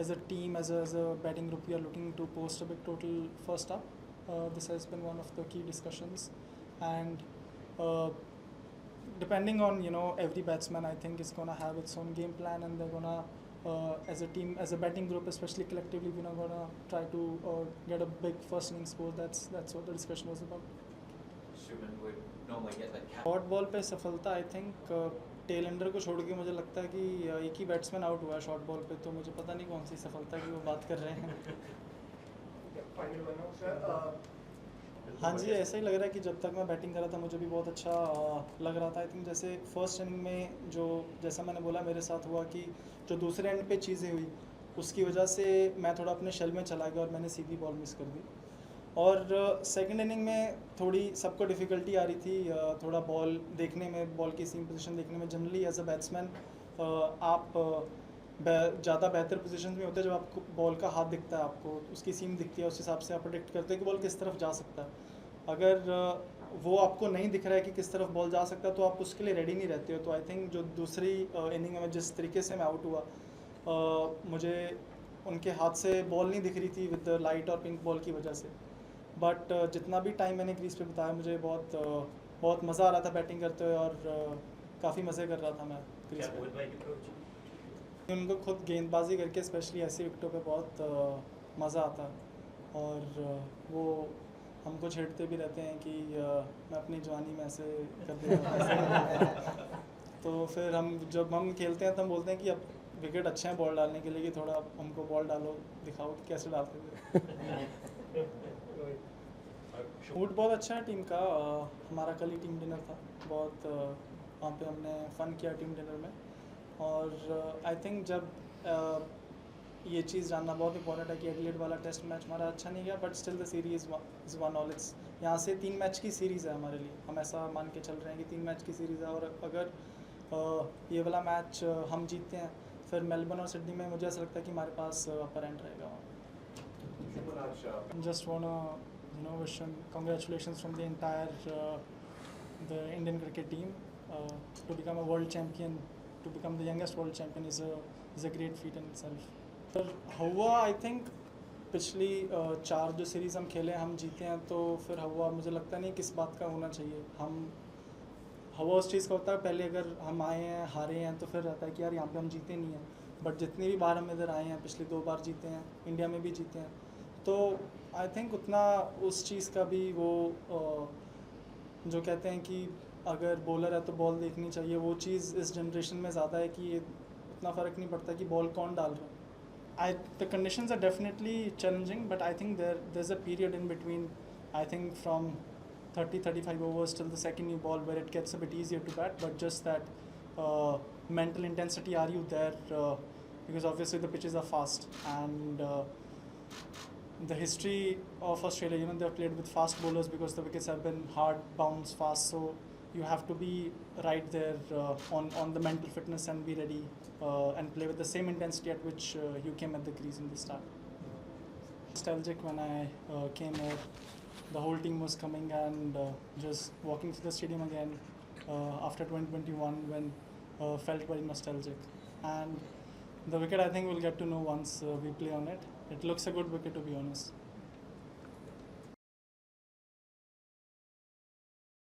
as a team, as a batting group, we are looking to post a big total first up. This has been one of the key discussions, and depending on every batsman, I think is gonna have its own game plan, and they're gonna as a team, as a batting group, especially collectively, we're not gonna try to get a big first innings score. That's what the discussion was about. Shubman would normally get that cap. Short ball पे सफलता I think tell ender को छोड़ के मुझे लगता है कि एक ही बैट्समैन आउट हुआ है शॉर्ट बॉल पे, तो मुझे पता नहीं कौन सी सफलता की वो बात कर रहे हैं. हाँ जी, ऐसा ही लग रहा है कि जब तक मैं बैटिंग कर रहा था मुझे भी बहुत अच्छा लग रहा था. आई थिंक जैसे फर्स्ट इनिंग में जो जैसा मैंने बोला मेरे साथ हुआ कि जो दूसरे एंड पे चीज़ें हुई उसकी वजह से मैं थोड़ा अपने शेल में चला गया और मैंने सीधी बॉल मिस कर दी. और सेकंड इनिंग में थोड़ी सबको डिफ़िकल्टी आ रही थी थोड़ा बॉल देखने में, बॉल की सीम पोजीशन देखने में. जनरली एज अ बैट्समैन आप ज़्यादा बेहतर पोजीशन में होते हैं जब आपको बॉल का हाथ दिखता है, आपको उसकी सीम दिखती है, उस हिसाब से आप प्रेडिक्ट करते हैं कि बॉल किस तरफ जा सकता है. अगर वो आपको नहीं दिख रहा है कि किस तरफ बॉल जा सकता है तो आप उसके लिए रेडी नहीं रहते हो. तो आई थिंक जो दूसरी इनिंग में जिस तरीके से मैं आउट हुआ, मुझे उनके हाथ से बॉल नहीं दिख रही थी विद द लाइट और पिंक बॉल की वजह से. बट जितना भी टाइम मैंने क्रीज पे बिताया मुझे बहुत मज़ा आ रहा था बैटिंग करते हुए, और काफ़ी मज़े कर रहा था मैं क्रीज पे. उनको खुद गेंदबाजी करके स्पेशली ऐसी विकेटों पे बहुत मज़ा आता है, और वो हमको छेड़ते भी रहते हैं कि मैं अपनी जवानी में ऐसे कर देता. तो फिर जब हम खेलते हैं तो हम बोलते हैं कि अब विकेट अच्छे हैं बॉल डालने के लिए, कि थोड़ा हमको बॉल डालो, दिखाओ कि कैसे डालते थे. फूड बहुत अच्छा है टीम का. हमारा कल ही टीम डिनर था, बहुत वहाँ पे हमने फ़न किया टीम डिनर में. और आई थिंक जब ये चीज़ जानना बहुत इंपॉर्टेंट है कि एडिलेड वाला टेस्ट मैच हमारा अच्छा नहीं गया, but still the series is 1-1. It's यहाँ से 3 मैच की सीरीज़ है हमारे लिए. हम ऐसा मान के चल रहे हैं कि 3 मैच की सीरीज़ है, और अगर ये वाला मैच हम जीतते हैं फिर मेलबर्न और सिडनी में मुझे ऐसा लगता है कि हमारे पास अपर एंड रहेगा. Just wanna wish congratulations from the entire the Indian cricket team to become a world champion, to become the youngest world champion is a great feat in itself. पर हुआ आई थिंक पिछली 4 जो series हम खेले हम जीते हैं, तो फिर हुआ मुझे लगता नहीं किस बात का होना चाहिए. हवा उस चीज़ का होता है पहले अगर हम आए हैं हारे हैं तो फिर रहता है कि यार यहाँ पे हम जीते नहीं हैं. बट जितनी भी बार हम इधर आए हैं, पिछले 2 बार जीते हैं, इंडिया में भी जीते हैं, तो आई थिंक उतना उस चीज़ का भी वो जो कहते हैं कि अगर बॉलर है तो बॉल देखनी चाहिए, वो चीज़ इस जनरेशन में ज़्यादा है कि उतना फ़र्क नहीं पड़ता कि बॉल कौन डाल रहा है. The conditions are definitely challenging, but I think there's a period in between. I think from 30-35 overs till the second new ball where it gets a bit easier to bat, but just that mental intensity, are you there? Because obviously the pitches are fast, and the history of Australia, they've played with fast bowlers because the wickets have been hard, bounce, fast. So you have to be right there on the mental fitness and be ready and play with the same intensity at which you came at the crease in the start. Nostalgic when I came here. The whole team was coming, and just walking to the stadium again after 2021 when felt very nostalgic. And the wicket I think we'll get to know once we play on it. It looks a good wicket, to be honest.